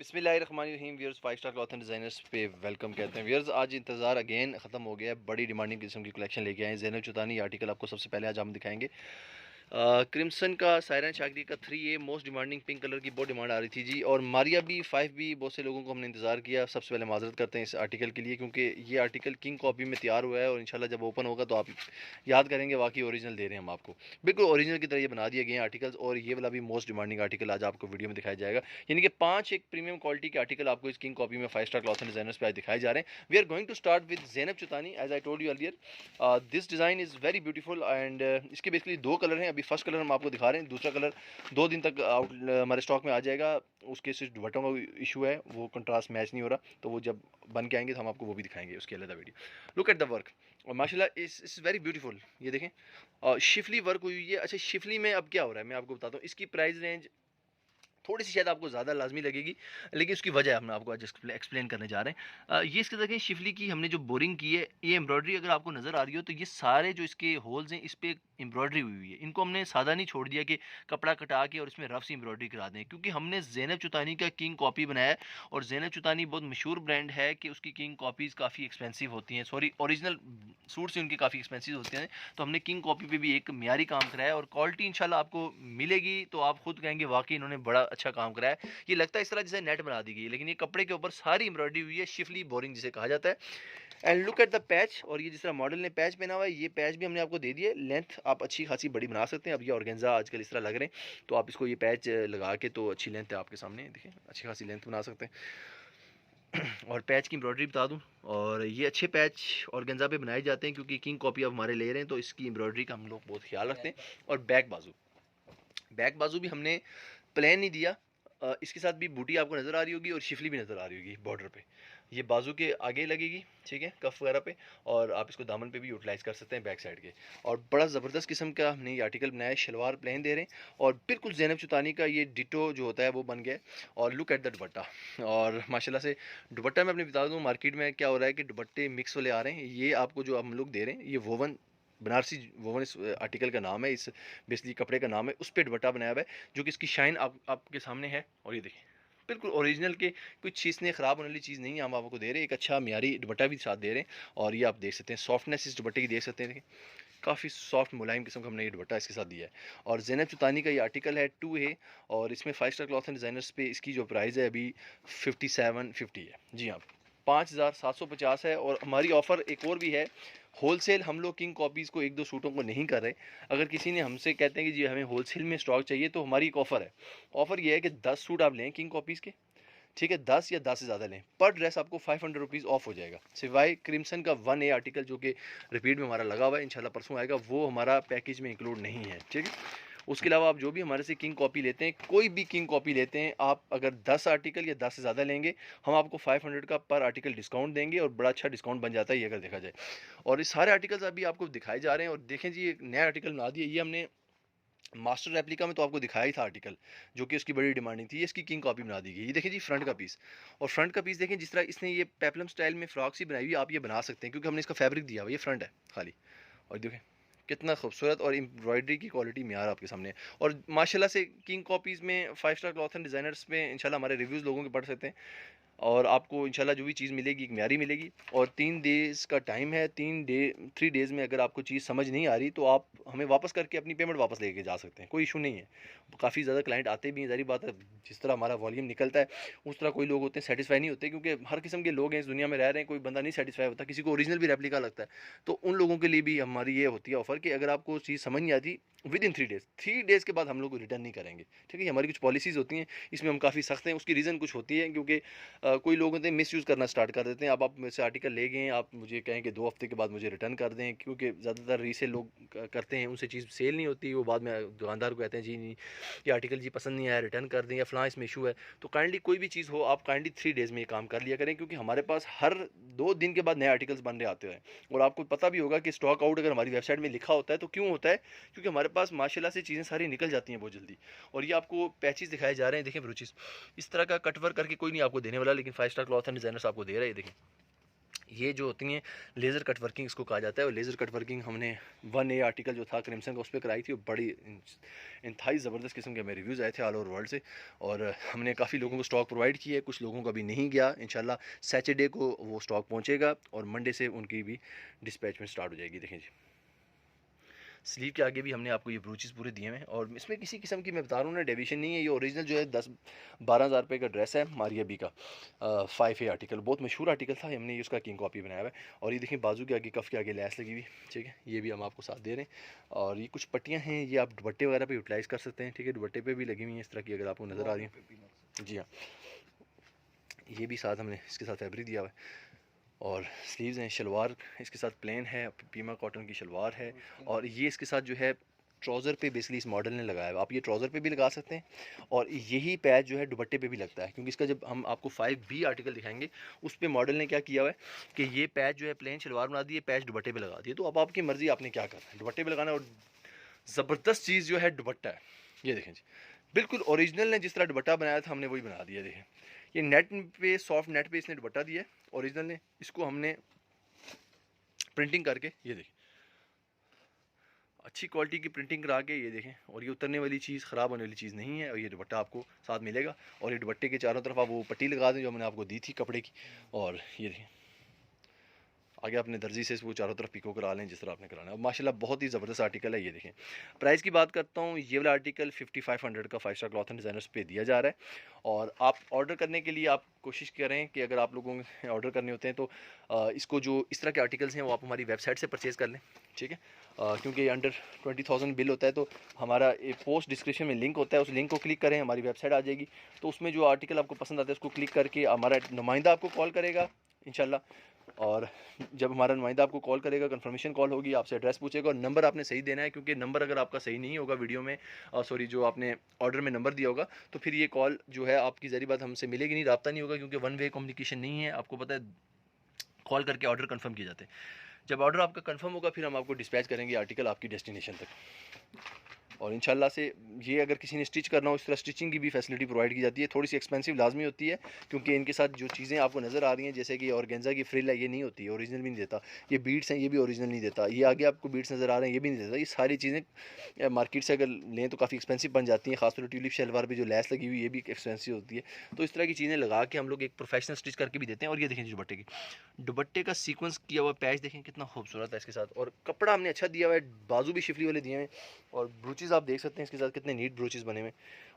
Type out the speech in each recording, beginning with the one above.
बिस्मिल्लाहिर्रहमानिर्रहीम viewers 5 star cloth and designers पे welcome कहते हैं व्यूअर्स। आज इंतज़ार अगेन ख़त्म हो गया है। बड़ी डिमांडिंग किस्म की कलेक्शन लेके आए ज़ैनब चुतानी आर्टिकल आपको सबसे पहले आज हम दिखाएंगे। क्रिम्सन का सायरन शागरी का 3A most demanding pink colour की बहुत डिमांड आ रही थी जी। और मारिया भी 5B बहुत से लोगों को हमने इंतज़ार किया। सबसे पहले माजरत करते हैं इस आर्टिकल के लिए, क्योंकि ये आर्टिकल किंग कॉपी में तैयार हुआ है और इंशाल्लाह जब ओपन होगा तो आप याद करेंगे वाकई ओरिजिनल दे रहे हैं हम आपको। बिल्कुल ओरिजिनल की तरह ये बना दिए गए हैं आर्टिकल्स। और ये वाला भी मोस्ट डिमांडिंग आर्टिकल आज आपको वीडियो में दिखाया जाएगा। यानी कि 5 एक प्रीमियम क्वालिटी के आर्टिकल आपको इस किंग कॉपी में 5 स्टार क्लॉथ एंड डिजाइनर्स पे आज दिखाए जा रहे हैं। We are going to start with Zainab Chutani. As I told you earlier, this design is very beautiful and इसके बेसिकली दो कलर हैं। अभी फर्स्ट कलर हम आपको दिखा रहे हैं, दूसरा कलर 2 दिन तक हमारे स्टॉक में आ जाएगा। उसके सिर्फ दुपट्टों का इशू है, वो कंट्रास्ट मैच नहीं हो रहा, तो वो जब बन के आएंगे तो हम आपको वो भी दिखाएंगे उसकी अलग video. Look at the work और माशाल्लाह इस वेरी ब्यूटीफुल। ये देखें शिफली वर्क हुई हुई है। अच्छा, शिफली में अब क्या हो रहा है मैं आपको बताता हूँ। इसकी प्राइस रेंज थोड़ी सी शायद आपको ज़्यादा लाजमी लगेगी, लेकिन उसकी वजह हम आपको आज एक्सप्लेन करने जा रहे हैं। ये इसके देखें शिफली की हमने जो बोरिंग की है, ये एम्ब्रॉयडरी अगर आपको नज़र आ रही हो तो ये सारे जो इसके होल्स हैं इस पर एम्ब्रॉयडरी हुई हुई है। इनको हमने सादा नहीं छोड़ दिया कि कपड़ा कटा के और इसमें रफ सी एम्ब्रॉयडरी करा दें, क्योंकि हमने ज़ैनब चुतानी का किंग कॉपी बनाया है। और ज़ैनब चुतानी बहुत मशहूर ब्रांड है कि उसकी किंग कॉपीज़ काफ़ी एक्सपेंसिव होती हैं। सॉरी, ओरिजिनल सूट से उनकी काफ़ी एक्सपेंसिव होते हैं। तो हमने किंग कॉपी पे भी एक म्यारी काम कराया है और क्वालिटी इंशाल्लाह आपको मिलेगी तो आप खुद कहेंगे वाकई इन्होंने बड़ा अच्छा काम कराया है। ये लगता है इस तरह जैसे नेट बना दी गई है, लेकिन ये कपड़े के ऊपर सारी एम्ब्रॉयडरी हुई है, शिफली बोरिंग जिसे कहा जाता है। And look at the patch. और ये जिस तरह मॉडल ने पैच पहना हुआ है, ये पैच भी हमने आपको दे दिया। लेंथ आप अच्छी खासी बड़ी बना सकते हैं। अब ये ऑर्गेन्जा आजकल इस तरह लग रहे हैं, तो आप इसको ये पैच लगा के तो अच्छी लेंथ है आपके सामने, देखें अच्छी खासी लेंथ बना सकते हैं। और पैच की एम्ब्रॉयडरी बता दूं, और ये अच्छे पैच ऑर्गेन्जा पे बनाए जाते हैं, क्योंकि किंग कॉपी अब हमारे ले रहे हैं तो इसकी एम्ब्रॉयडरी का हम लोग बहुत ख्याल रखते हैं। और बैक बाजू भी हमने प्लेन नहीं दिया। इसके साथ भी बूटी आपको नज़र आ रही होगी और शिफली भी नज़र आ रही होगी बॉर्डर पे। ये बाजू के आगे लगेगी, ठीक है, कफ वगैरह पे। और आप इसको दामन पे भी यूटिलाइज़ कर सकते हैं बैक साइड के। और बड़ा ज़बरदस्त किस्म का हमने ये आर्टिकल बनाया है। शलवार प्लेन दे रहे हैं और बिल्कुल ज़ैनब चुतानी का ये डिटो जो होता है वो बन गया है। और लुक एट द दुपट्टा। और माशाल्लाह से दुपट्टा मैं अपने बता दूँ, मार्केट में क्या हो रहा है कि दुपट्टे मिक्स वाले आ रहे हैं। ये आपको जो हम लोग दे रहे हैं ये वोवन बनारसी वोवन इस आर्टिकल का नाम है, इस बेसिकली कपड़े का नाम है। उस पर दुपट्टा बनाया हुआ है जो कि इसकी शाइन आपके सामने है। और ये देखिए बिल्कुल ओरिजिनल के, कुछ चीज़ ने ख़राब होने वाली चीज़ नहीं है। हम आपको दे रहे हैं एक अच्छा म्यारी दुपट्टा भी साथ दे रहे हैं। और ये आप देख सकते हैं सॉफ्टनेस इस दुपट्टे की देख सकते हैं, देखिए काफ़ी सॉफ्ट मुलायम किस्म का हमने ये दुपट्टा इसके साथ दिया है। और ज़ैनब चुतानी का ये आर्टिकल है 2A और इसमें 5 स्टार क्लॉथ एंड डिज़ाइनर्स पे इसकी जो प्राइस है अभी 5750 है जी हाँ, 5750 है। और हमारी ऑफ़र एक और भी है, होलसेल हम लोग किंग कॉपीज़ को 1-2 सूटों को नहीं कर रहे। अगर किसी ने हमसे कहते हैं कि जी हमें होलसेल में स्टॉक चाहिए, तो हमारी एक ऑफ़र है। ऑफ़र ये है कि 10 सूट आप लें किंग कॉपीज़ के, ठीक है, 10 या 10 से ज़्यादा लें, पर ड्रेस आपको 500 रुपीज़ ऑफ हो जाएगा। सिवाय क्रिम्सन का 1A आर्टिकल जो कि रिपीट में हमारा लगा हुआ है, इंशाल्लाह परसों आएगा, वो हमारा पैकेज में इंक्लूड नहीं है, ठीक है। उसके अलावा आप जो भी हमारे से किंग कॉपी लेते हैं, कोई भी किंग कॉपी लेते हैं, आप अगर 10 आर्टिकल या 10 से ज़्यादा लेंगे, हम आपको 500 का पर आर्टिकल डिस्काउंट देंगे। और बड़ा अच्छा डिस्काउंट बन जाता है ये अगर देखा जाए। और ये सारे आर्टिकल्स अभी आपको दिखाए जा रहे हैं। और देखें जी, एक नया आर्टिकल बना दिया, ये हमने मास्टर रेप्लिका में तो आपको दिखाया ही था आर्टिकल, जो कि उसकी बड़ी डिमांडिंग थी। ये इसकी किंग कॉपी बना दी गई। ये देखिए जी फ्रंट का पीस। और फ्रंट का पीस देखें, जिस तरह इसने ये पेपलम स्टाइल में फ्रॉक सी बनाई हुई, आप ये बना सकते हैं क्योंकि हमने इसका फैब्रिक दिया हुआ। ये फ्रंट है खाली, और देखें कितना खूबसूरत और एम्ब्रॉयडरी की क्वालिटी म्यार आपके सामने है। और माशाल्लाह से किंग कॉपीज़ में 5 स्टार क्लॉथ एंड डिज़ाइनर्स में इंशाल्लाह हमारे रिव्यूज़ लोगों के पढ़ सकते हैं। और आपको इंशाल्लाह जो भी चीज़ मिलेगी एक म्यारी मिलेगी। और 3 डेज़ का टाइम है। 3 डेज़ में अगर आपको चीज़ समझ नहीं आ रही तो आप हमें वापस करके अपनी पेमेंट वापस लेके जा सकते हैं, कोई इशू नहीं है। काफ़ी ज़्यादा क्लाइंट आते भी हैं, ज़ाहिर बात है, जिस तरह हमारा वॉल्यूम निकलता है उस तरह कोई लोग होते हैं सेटिस्फाई नहीं होते, क्योंकि हर किस्म के लोग हैं इस दुनिया में रह रहे हैं, कोई बंदा नहीं सेटिस्फाई होता, किसी को ओरिजिनल भी रेप्लिका लगता है। तो उन लोगों के लिए भी हमारी ये होती है ऑफ़र कि अगर आपको चीज़ समझ नहीं आती विद इन 3 डेज़ के बाद हम लोग रिटर्न नहीं करेंगे, ठीक है। हमारी कुछ पॉलिसीज़ होती हैं, इसमें हम काफ़ी सख्त हैं। उसकी रीज़न कुछ होती है, क्योंकि कोई लोग होते हैं मिसयूज़ करना स्टार्ट कर देते हैं। अब आप मुझसे आर्टिकल ले गए, आप मुझे कहें कि 2 हफ्ते के बाद मुझे रिटर्न कर दें, क्योंकि ज़्यादातर रीसेल लोग करते हैं, उनसे चीज़ सेल नहीं होती। वो बाद में दुकानदार को कहते हैं जी नहीं ये आर्टिकल जी पसंद नहीं आया, रिटर्न कर दें, या फ़लाँ इसमें इशू है। तो काइंडली कोई भी चीज़ हो आप काइंडली 3 डेज़ में ये काम कर लिया करें, क्योंकि हमारे पास हर 2 दिन के बाद नए आर्टिकल्स बन रहे आते हैं। और आपको पता भी होगा कि स्टॉक आउट अगर हमारी वेबसाइट में लिखा होता है तो क्यों होता है, क्योंकि हमारे पास माशाल्लाह से चीज़ें सारी निकल जाती हैं बहुत जल्दी। और ये आपको पैचेस दिखाए जा रहे हैं, देखें ब्रूचेस इस तरह का कट वर्क करके कोई नहीं आपको देने वाला, लेकिन 5 स्टार क्लॉथ एंड डिज़ाइनर्स आपको दे रहे हैं। देखें ये जो होती हैं लेज़र कट वर्किंग इसको कहा जाता है। और लेज़र कट वर्किंग हमने 1A आर्टिकल जो था क्रिम्सन का उस पर कराई थी। बड़ी इंतहाई ज़बरदस्त किस्म के हमें रिव्यूज़ आए थे ऑल ओवर वर्ल्ड से, और हमने काफ़ी लोगों को स्टॉक प्रोवाइड किया है। कुछ लोगों का भी नहीं गया, इंशाल्लाह सैटरडे को वो स्टॉक पहुँचेगा और मंडे से उनकी भी डिस्पैचमेंट स्टार्ट हो जाएगी। देखें जी, स्लीव के आगे भी हमने आपको ये ब्रूचेस पूरे दिए हैं, और इसमें किसी किस्म की मैं बता रहा हूँ ना डेविएशन नहीं है। ये ओरिजिनल जो है 10-12 हज़ार रुपये का ड्रेस है मारिया बी का 5A आर्टिकल, बहुत मशहूर आर्टिकल था। हमने उसका किंग कॉपी बनाया हुआ है। और ये देखिए बाजू के आगे, कफ के आगे लैस लगी हुई, ठीक है, ये भी हम आपको साथ दे रहे हैं। और ये कुछ पट्टियाँ हैं, ये आप दुपट्टे वगैरह पर यूटिलाइज़ कर सकते हैं, ठीक है। दुपट्टे पर भी लगी हुई हैं इस तरह की, अगर आपको नज़र आ रही है। जी हाँ, ये भी साथ हमने इसके साथ फैब्रिक दिया हुआ है। और स्लीव्स हैं, शलवार इसके साथ प्लेन है, पीमा कॉटन की शलवार है। और ये इसके साथ जो है ट्राउज़र पे बेसिकली इस मॉडल ने लगाया है। आप ये ट्राउज़र पे भी लगा सकते हैं, और यही पैच जो है दुपट्टे पे भी लगता है, क्योंकि इसका जब हम आपको 5B आर्टिकल दिखाएंगे उस पे मॉडल ने क्या किया हुआ है कि ये पैच जो है प्लेन शलवार बना दी है, पैच दुपट्टे पे लगा दिए। तो अब आपकी मर्ज़ी, आपने क्या करना है, दुपट्टे पे लगाना है। और ज़बरदस्त चीज़ जो है दुपट्टा है, ये देखें जी, बिल्कुल ओरिजिनल ने जिस तरह दुपट्टा बनाया था हमने वही बना दिया। देखें, ये नेट पे, सॉफ्ट नेट पे इसने दुपट्टा दिया है ओरिजिनल ने, इसको हमने प्रिंटिंग करके, ये देखें, अच्छी क्वालिटी की प्रिंटिंग करा के, ये देखें। और ये उतरने वाली चीज़, ख़राब होने वाली चीज़ नहीं है। और ये दुपट्टा आपको साथ मिलेगा, और ये दुपट्टे के चारों तरफ आप वो पट्टी लगा दें जो मैंने आपको दी थी कपड़े की। और ये देखें, आगे अपने दर्जी से वो चारों तरफ पिको करा लें जिस तरह आपने कराना है। माशाल्लाह बहुत ही ज़बरदस्त आर्टिकल है। ये देखें, प्राइस की बात करता हूँ, ये वाला आर्टिकल 5500 का 5 स्टार क्लॉथ एंड डिज़ाइनर्स पे दिया जा रहा है। और आप ऑर्डर करने के लिए आप कोशिश करें कि अगर आप लोगों को ऑर्डर करने होते हैं तो इसको जो इस तरह के आर्टिकल्स हैं वो आप हमारी वेबसाइट से परचेज़ कर लें, ठीक है। क्योंकि अंडर 20,000 बिल होता है, तो हमारा एक पोस्ट डिस्क्रिप्शन में लिंक होता है, उस लिंक को क्लिक करें, हमारी वेबसाइट आ जाएगी। तो उसमें जो आर्टिकल आपको पसंद आता है उसको क्लिक करके हमारा नुमाइंदा आपको कॉल करेगा इंशाल्लाह। और जब हमारा नुमाइंदा आपको कॉल करेगा, कंफर्मेशन कॉल होगी, आपसे एड्रेस पूछेगा, और नंबर आपने सही देना है, क्योंकि नंबर अगर आपका सही नहीं होगा वीडियो में, सॉरी जो आपने ऑर्डर में नंबर दिया होगा, तो फिर ये कॉल जो है आपकी ज़ाहिर बात हमसे मिलेगी नहीं, रब्ता नहीं होगा, क्योंकि 1 वे कम्युनिकेशन नहीं है। आपको पता है कॉल करके ऑर्डर कंफर्म किए जाते हैं। जब ऑर्डर आपका कंफर्म होगा फिर हम आपको डिस्पैच करेंगे आर्टिकल आपकी डेस्टिनेशन तक। और इंशाल्लाह से ये अगर किसी ने स्टिच करना हो, इस तरह स्टिचिंग की भी फैसिलिटी प्रोवाइड की जाती है। थोड़ी सी एक्सपेंसिव लाजमी होती है, क्योंकि इनके साथ जो चीज़ें आपको नज़र आ रही हैं, जैसे कि ऑर्गेन्जा की फ्रिल है, ये नहीं होती, ओरिजिनल भी नहीं देता। ये बीड्स हैं, ये भी ओरिजिनल नहीं देता। ये आगे आपको बीड्स नज़र आ रहे हैं, ये भी नहीं देता। ये सारी चीज़ें मार्केट से अगर लें तो काफ़ी एक्सपेंसिव बन जाती हैं, खासतौर पर ट्यूलिप शलवार पर जो लैस लगी हुई, ये भी एक्सपेंसिव होती है। तो इस तरह की चीज़ें लगा के हम लोग एक प्रोफेशनल स्टिच करके भी देते हैं। और ये देखें दुपट्टे की, दुपट्टे का सीक्वेंस किया हुआ पैच देखें कितना खूबसूरत है इसके साथ। और कपड़ा हमने अच्छा दिया हुआ है, बाजू भी शिफली वाले दिए हैं, और ब्रूचेज़ आप देख सकते हैं इसके साथ कितने नीट ब्रोचेस बने हुए।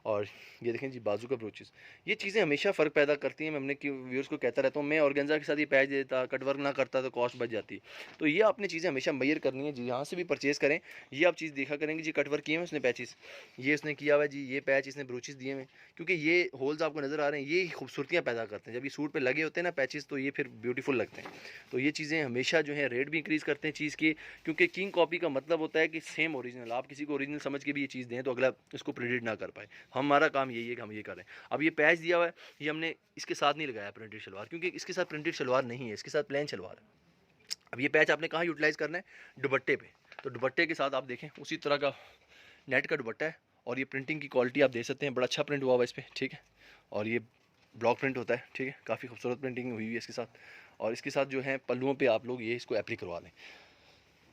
और ये देखें जी बाजू का ब्रोचेस, ये चीज़ें हमेशा फ़र्क पैदा करती हैं। मैं अपने व्यूअर्स को कहता रहता हूँ, मैं ऑर्गेन्जा के साथ ये पैच देता, कटवर्क ना करता तो कॉस्ट बच जाती। तो ये आपने चीज़ें हमेशा मैयर करनी है जी, यहाँ से भी परचेज़ करें। ये आप चीज़ देखा करेंगे जी, कटवर्क किए हैं उसने पैचेस, ये उसने किया हुआ है जी, ये पैच इसने ब्रोचेस दिए हैं, क्योंकि ये होल्स आपको नज़र आ रहे हैं, ये खूबसूरतियाँ पैदा करते हैं। जब ये सूट पर लगे होते हैं ना पैचेस, तो ये फिर ब्यूटीफुल लगते हैं। तो ये चीज़ें हमेशा जो है रेट भी इंक्रीज़ करते हैं चीज़ के, क्योंकि किंग कॉपी का मतलब होता है कि सेम ओरिजिनल। आप किसी को ओरिजिनल समझ के भी ये चीज़ दें तो अगला इसको प्रिडिक्ट ना कर पाए। हमारा काम यही है कि हम ये करें। अब ये पैच दिया हुआ है, ये हमने इसके साथ नहीं लगाया प्रिंटेड शलवार, क्योंकि इसके साथ प्रिंटेड शलवार नहीं है, इसके साथ प्लेन शलवार है। अब ये पैच आपने कहाँ यूटिलाइज़ करना है, दुपट्टे पे। तो दुपट्टे के साथ आप देखें उसी तरह का नेट का दुपट्टा है, और ये प्रिंटिंग की क्वालिटी आप देख सकते हैं, बड़ा अच्छा प्रिंट हुआ हुआ है इस पर, ठीक है। और ये ब्लॉक प्रिंट होता है, ठीक है, काफ़ी खूबसूरत प्रिंटिंग हुई हुई है इसके साथ। और इसके साथ जो है पल्लुओं पे आप लोग ये इसको एप्ली करवा लें,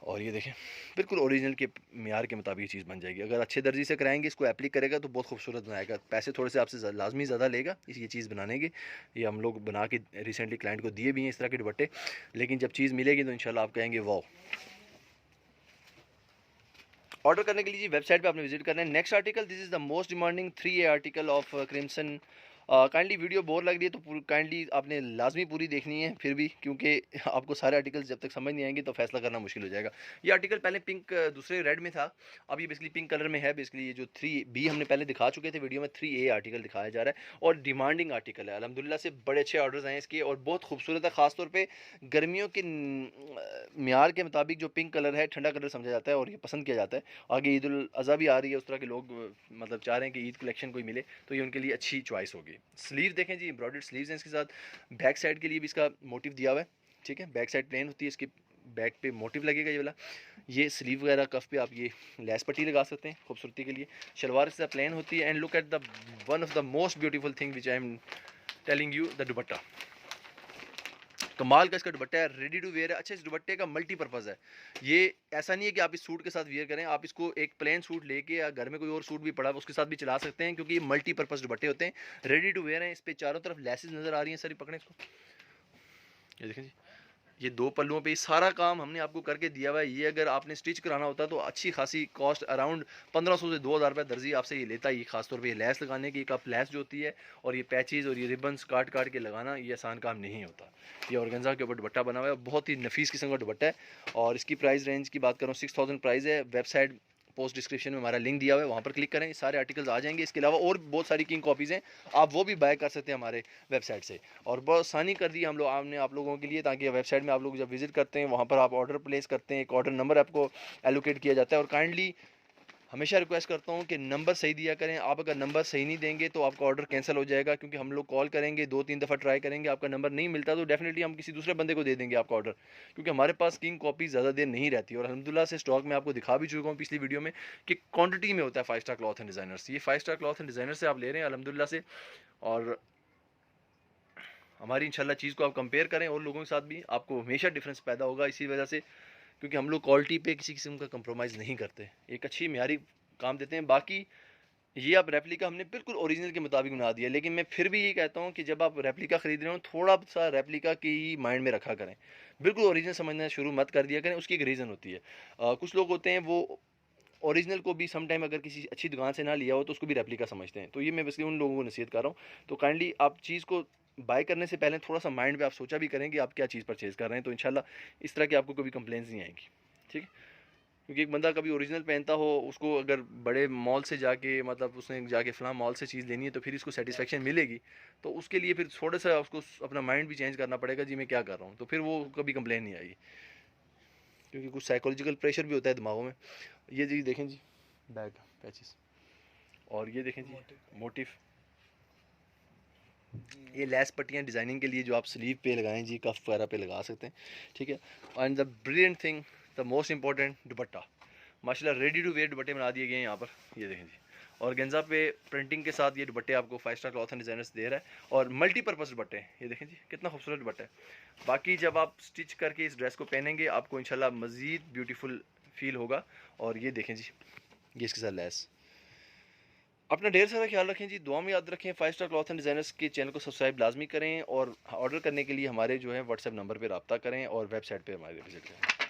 और ये देखें बिल्कुल ओरिजिनल के मियार के मुताबिक ये चीज़ बन जाएगी। अगर अच्छे दर्जी से कराएंगे, इसको एप्लिक करेगा तो बहुत खूबसूरत बनाएगा। पैसे थोड़े से आपसे लाजमी ज़्यादा लेगा ये चीज़ बनाने के। ये हम लोग बना के रिसेंटली क्लाइंट को दिए भी हैं इस तरह के दुपट्टे, लेकिन जब चीज़ मिलेगी तो इंशाल्लाह आप कहेंगे वाह। ऑर्डर करने के लिए वेबसाइट पे आपने विजिट करना है। Next article, this is the most demanding 3A article of crimson. Kindly video bore लग रही है तो काइंडली आपने लाजमी पूरी देखनी है फिर भी, क्योंकि आपको सारे आर्टिकल्स जब तक समझ नहीं आएंगे तो फैसला करना मुश्किल हो जाएगा। ये आर्टिकल पहले पिंक दूसरे रेड में था, अब ये बेसिकली पिंक कलर में है। बेसिकली ये जो 3B हमने पहले दिखा चुके थे वीडियो में, 3A आर्टिकल दिखाया जा रहा है, और डिमांडिंग आर्टिकल है। अल्हम्दुलिल्लाह से बड़े अच्छे ऑर्डर्स आए इसके, और बहुत खूबसूरत है। ख़ासतौर पर गर्मियों के म्यार के मुताबिक जो पिंक कलर है ठंडा कलर समझा जाता है, और ये पसंद किया जाता है। आगे ईद उल अज़हा भी आ रही है, उस तरह के लोग मतलब चाह रहे हैं कि ईद कलेक्शन कोई मिले, तो ये उनके लिए अच्छी चॉइस होगी। स्लीव देखें जी, एम्ब्रॉयडर्ड स्लीव्स हैं इसके साथ। बैक साइड के लिए भी इसका मोटिव दिया हुआ है, ठीक है। बैक साइड प्लेन होती है, इसकी बैक पे मोटिव लगेगा ये वाला। ये स्लीव वगैरह कफ पे आप ये लैस पट्टी लगा सकते हैं खूबसूरती के लिए। शलवार इसका प्लेन होती है। And look at the one of the most beautiful thing which I am telling you, the दुपट्टा। कमाल का इसका दुपट्टा है, रेडी टू वेयर है। अच्छा, इस दुपट्टे का मल्टीपर्पज़ है। ये ऐसा नहीं है कि आप इस सूट के साथ वेयर करें, आप इसको एक प्लेन सूट लेके या घर में कोई और सूट भी पड़ा है उसके साथ भी चला सकते हैं, क्योंकि ये मल्टीपर्पज़ दुपट्टे होते हैं, रेडी टू वेयर हैं। इस पर चारों तरफ लेसेस नज़र आ रही हैं। सर पकड़ें इसको, ये देखें जी, ये दो पल्लुओं पे सारा काम हमने आपको करके दिया हुआ है। ये अगर आपने स्टिच कराना होता तो अच्छी खासी कॉस्ट अराउंड 1500 से 2000 रुपये दर्जी आपसे ये लेता है। ये खासतौर पे ये लेस लगाने की, एक आप लेस जो होती है और ये पैचेज़ और ये रिबन्स काट काट के लगाना, ये आसान काम नहीं होता। ये ऑर्गेन्जा के ऊपर दुपट्टा बना हुआ है, बहुत ही नफीस किस्म का दुपट्टा है। और इसकी प्राइस रेंज की बात करूँ 6000 प्राइस है। वेबसाइट पोस्ट डिस्क्रिप्शन में हमारा लिंक दिया हुआ है, वहाँ पर क्लिक करें, सारे आर्टिकल्स आ जाएंगे। इसके अलावा और बहुत सारी किंग कॉपीज़ हैं, आप वो भी बाय कर सकते हैं हमारे वेबसाइट से। और बहुत आसानी कर दी हम लोग आपने आप लोगों के लिए, ताकि वेबसाइट में आप लोग जब विजिट करते हैं वहाँ पर आप ऑर्डर प्लेस करते हैं, एक ऑर्डर नंबर आपको एलोकेट किया जाता है। और काइंडली हमेशा रिक्वेस्ट करता हूँ कि नंबर सही दिया करें। आप अगर नंबर सही नहीं देंगे तो आपका ऑर्डर कैंसिल हो जाएगा, क्योंकि हम लोग कॉल करेंगे, 2-3 दफ़ा ट्राई करेंगे, आपका नंबर नहीं मिलता तो डेफिनेटली हम किसी दूसरे बंदे को दे देंगे आपका ऑर्डर, क्योंकि हमारे पास किंग कॉपी ज़्यादा देर नहीं रहती। और अल्हम्दुलिल्लाह से स्टॉक में आपको दिखा भी चुका हूँ पिछली वीडियो में कि क्वान्टिटी में होता है 5 स्टार क्लॉथ एंड डिज़ाइनर्स। ये 5 स्टार क्लॉथ एंड डिज़ाइनर से आप ले रहे हैं अल्हम्दुलिल्लाह से। और हमारी इंशाल्लाह चीज़ को आप कंपेयर करें और लोगों के साथ भी, आपको हमेशा डिफरेंस पैदा होगा इसी वजह से, क्योंकि हम लोग क्वालिटी पे किसी किस्म का कंप्रोमाइज़ नहीं करते, एक अच्छी म्यारी काम देते हैं। बाकी ये आप रेप्लिका हमने बिल्कुल ओरिजिनल के मुताबिक बना दिया, लेकिन मैं फिर भी ये कहता हूँ कि जब आप रेप्लिका ख़रीद रहे हो थोड़ा सा रेप्लिका की ही माइंड में रखा करें, बिल्कुल ओरिजिनल समझना शुरू मत कर दिया करें। उसकी एक रीज़न होती है, कुछ लोग होते हैं वो ओरिजिनल को भी सम टाइम अगर किसी अच्छी दुकान से ना लिया हो तो उसको भी रेप्लिका समझते हैं। तो ये मैं बेसिकली उन लोगों को नसीहत कर रहा हूँ। तो काइंडली आप चीज़ को बाय करने से पहले थोड़ा सा माइंड पे आप सोचा भी करें कि आप क्या चीज़ परचेज़ कर रहे हैं, तो इंशाल्लाह इस तरह की आपको कभी कंप्लेंट्स नहीं आएंगी, ठीक है। क्योंकि एक बंदा कभी ओरिजिनल पहनता हो, उसको अगर बड़े मॉल से जाके, मतलब उसने जाके फ़लाँ मॉल से चीज़ लेनी है तो फिर इसको सेटिस्फेक्शन मिलेगी, तो उसके लिए फिर थोड़ा सा उसको अपना माइंड भी चेंज करना पड़ेगा, जी मैं क्या कर रहा हूँ, तो फिर वो कभी कंप्लेन नहीं आएगी, क्योंकि कुछ साइकोलॉजिकल प्रेशर भी होता है दिमागों में। ये जी देखें जी, बैग पैचेस, और ये देखें जी मोटिव, ये लेस पट्टियाँ डिज़ाइनिंग के लिए जो आप स्लीव पे लगाएं जी, कफ वगैरह पे लगा सकते हैं, ठीक है। And the brilliant thing, the most important, दुपट्टा माशाल्लाह रेडी टू वेयर दुपट्टे बना दिए गए हैं यहाँ पर, ये देखें जी। और गेंजा पे प्रिंटिंग के साथ ये दुपट्टे आपको 5 स्टार क्लॉथ एंड डिज़ाइनर्स दे रहा है, और मल्टीपर्पज़ दुपट्टे, ये देखें जी कितना खूबसूरत दुपट्टा है। बाकी जब आप स्टिच करके इस ड्रेस को पहनेंगे आपको इंशाल्लाह मज़ीद ब्यूटीफुल फील होगा। और ये देखें जी, ये इसके साथ लेस। अपना ढेर सारा ख्याल रखें जी, दुआ में याद रखें। 5 स्टार क्लॉथ एंड डिज़ाइनर्स के चैनल को सब्सक्राइब लाजमी करें, और ऑर्डर करने के लिए हमारे जो है व्हाट्सएप नंबर पर रब्ता करें और वेबसाइट पर हमारे विजिट करें।